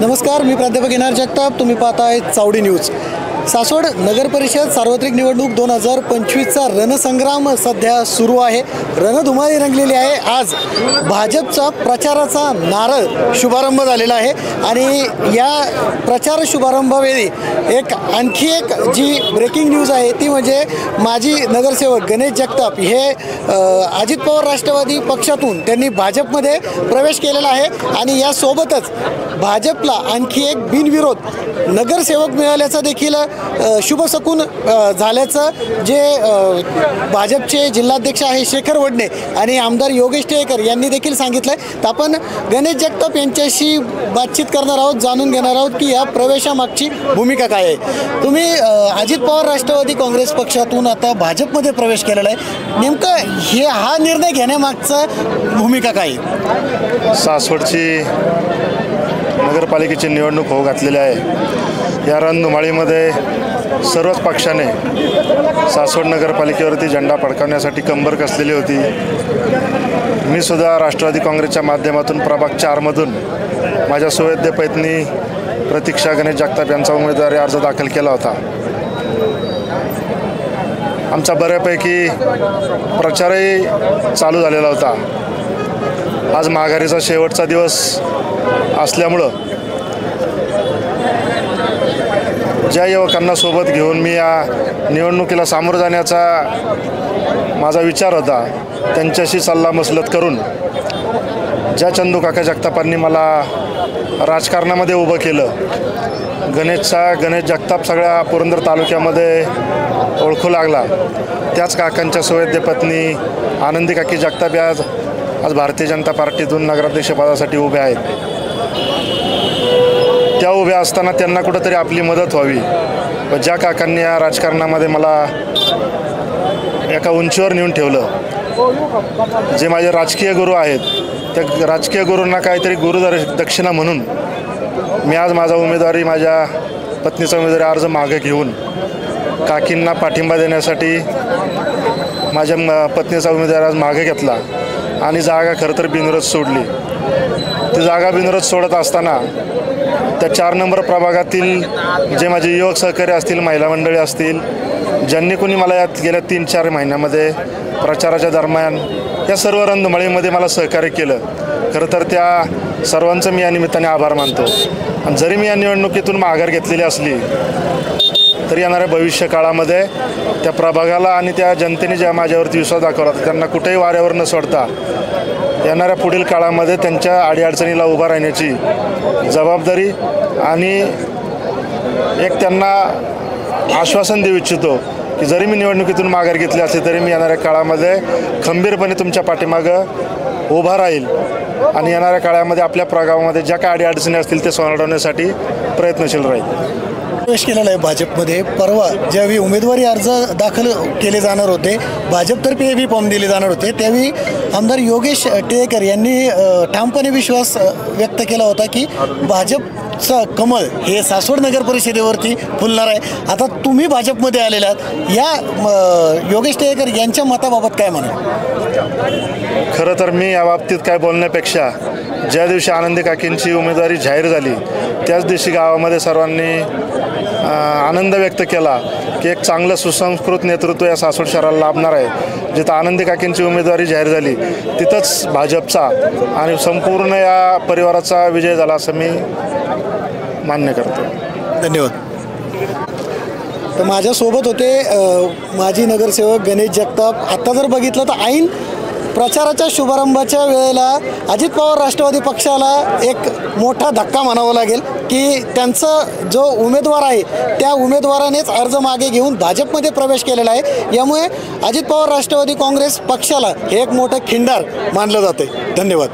नमस्कार, मी प्राध्यापक N R Jagtap. तुम्ही पाहताय चावडी न्यूज. सासवड नगर परिषद सार्वत्रिक निवडणूक 2025चा रणसंग्राम सध्या सुरू आहे. रणधुमाळी रंगलेली आहे. आज भाजपचा प्रचाराचा नारळ शुभारंभ झालेला आहे आणि या प्रचार शुभारंभावेळी आणखी एक जी ब्रेकिंग न्यूज आहे ती म्हणजे माजी नगरसेवक गणेश जगताप हे अजित पवार राष्ट्रवादी पक्षातून त्यांनी भाजपमध्ये प्रवेश केलेला आहे आणि यासोबतच भाजपला आणखी एक बिनविरोध नगरसेवक मिळाल्याचा देखील शुभशकून झाल्याचं जे भाजपचे जिल्हाध्यक्ष आहे शेखर वडणे आणि आमदार योगेश टिळेकर यांनी देखील सांगितलं आहे. तर आपण गणेश जगताप यांच्याशी बातचीत करणार आहोत, जाणून घेणार आहोत की या प्रवेशामागची भूमिका काय आहे. तुम्ही अजित पवार राष्ट्रवादी काँग्रेस पक्षातून आता भाजपमध्ये प्रवेश केलेला आहे, नेमकं हा निर्णय घेण्यामागचा भूमिका काय आहे? सासवडची नगरपालिकेची निवडणूक होऊ घातलेली आहे. या रणधुमाळीमध्ये सर्वच पक्षाने सासवड नगरपालिकेवरती झेंडा फडकावण्यासाठी कंबर कसलेली होती. मी सुद्धा राष्ट्रवादी काँग्रेसच्या माध्यमातून प्रभाग 4मधून माझ्या सुवेद्य पत्नी प्रतीक्षा गणेश जगताप यांचा उमेदवारी अर्ज दाखल केला होता. आमचा बऱ्यापैकी प्रचारही चालू झालेला होता. आज माघारीचा शेवटचा दिवस असल्यामुळं ज्या युवकांना सोबत घेऊन मी या निवडणुकीला सामोरं जाण्याचा माझा विचार होता त्यांच्याशी सल्लामसलत करून ज्या चंदू काका जगतापांनी मला राजकारणामध्ये उभं केलं, गणेश जगताप सगळ्या पुरंदर तालुक्यामध्ये ओळखू लागला, त्याच काकांच्या सुवेद्य पत्नी आनंदी काकी जगताप आज भारतीय जनता पार्टीतून नगराध्यक्षपदासाठी उभे आहेत. त्या उभ्या असताना त्यांना कुठंतरी आपली मदत व्हावी व ज्या काकांनी या राजकारणामध्ये मला एका उंचीवर नेऊन ठेवलं, जे माझे राजकीय गुरु आहेत, त्या राजकीय गुरूंना काहीतरी गुरुदक्षिणा म्हणून मी आज माझ्या पत्नीचा उमेदवारी अर्ज मागे घेऊन काकींना पाठिंबा देण्यासाठी माझ्या पत्नीचा उमेदवारी आज मागे घेतला आणि जागा खरं तर बिनविरोध सोडली. ती जागा बिनविरोध सोडत असताना त्या 4 नंबर प्रभागातील जे माझे युवक सहकारी असतील, महिला मंडळी असतील, ज्यांनी कोणी मला यात गेल्या 3-4 महिन्यामध्ये प्रचाराच्या दरम्यान या सर्व रणधुमाळीमध्ये मला सहकार्य केलं, खरं तर त्या सर्वांचं मी या निमित्ताने आभार मानतो. आणि जरी मी या निवडणुकीतून माघार घेतलेली असली तरी येणाऱ्या भविष्य काळामध्ये त्या प्रभागाला आणि त्या जनतेने ज्या माझ्यावरती विश्वास दाखवला त्यांना कुठेही वाऱ्यावर न सोडता येणाऱ्या पुढील काळामध्ये त्यांच्या अडीअडचणीला उभा राहण्याची जबाबदारी आणि एक त्यांना आश्वासन देऊ इच्छितो की जरी मी निवडणुकीतून माघार घेतली असली तरी मी येणाऱ्या काळामध्ये खंबीरपणे तुमच्या पाठीमागं उभा राहील आणि येणाऱ्या काळामध्ये आपल्या प्रभागामध्ये ज्या काही अडीअडचणी असतील ते सोडवण्यासाठी प्रयत्नशील राहील. प्रवेश केलेला आहे भाजपमध्ये. परवा ज्यावेळी उमेदवारी अर्ज दाखल केले जाणार होते, भाजपतर्फे बी फॉर्म दिले जाणार होते, त्यावेळी आमदार योगेश टिळेकर यांनी ठामपणे विश्वास व्यक्त केला होता की भाजपचं कमळ हे सासवड नगर परिषदेवरती फुलणार आहे. आता तुम्ही भाजपमध्ये आलेला आहात, या योगेश टिळेकर यांच्या मताबाबत काय म्हणाल? खरं तर मी या बाबतीत काय बोलण्यापेक्षा ज्या दिवशी आनंदी काकींची उमेदवारी जाहीर झाली त्याच दिवशी गावामध्ये सर्वांनी आनंद व्यक्त केला की एक चांगलं सुसंस्कृत नेतृत्व या सासवड शहराला लाभणार आहे. जिथं आनंदी काकींची उमेदवारी जाहीर झाली तिथंच भाजपचा आणि संपूर्ण या परिवाराचा विजय झाला असं मी मान्य करतो. धन्यवाद. तर माझ्यासोबत होते माजी नगरसेवक गणेश जगताप. आत्ता जर बघितलं तर ऐन प्रचाराच्या शुभारंभाच्या वेळेला अजित पवार राष्ट्रवादी पक्षाला एक मोठा धक्का म्हणावा लागेल की त्यांचा जो उमेदवार आहे त्या उमेदवारानेच अर्ज मागे घेऊन भाजपमध्ये प्रवेश केलेला आहे. यामुळे अजित पवार राष्ट्रवादी काँग्रेस पक्षाला हे एक मोठं खिंडार मानलं जाते. धन्यवाद.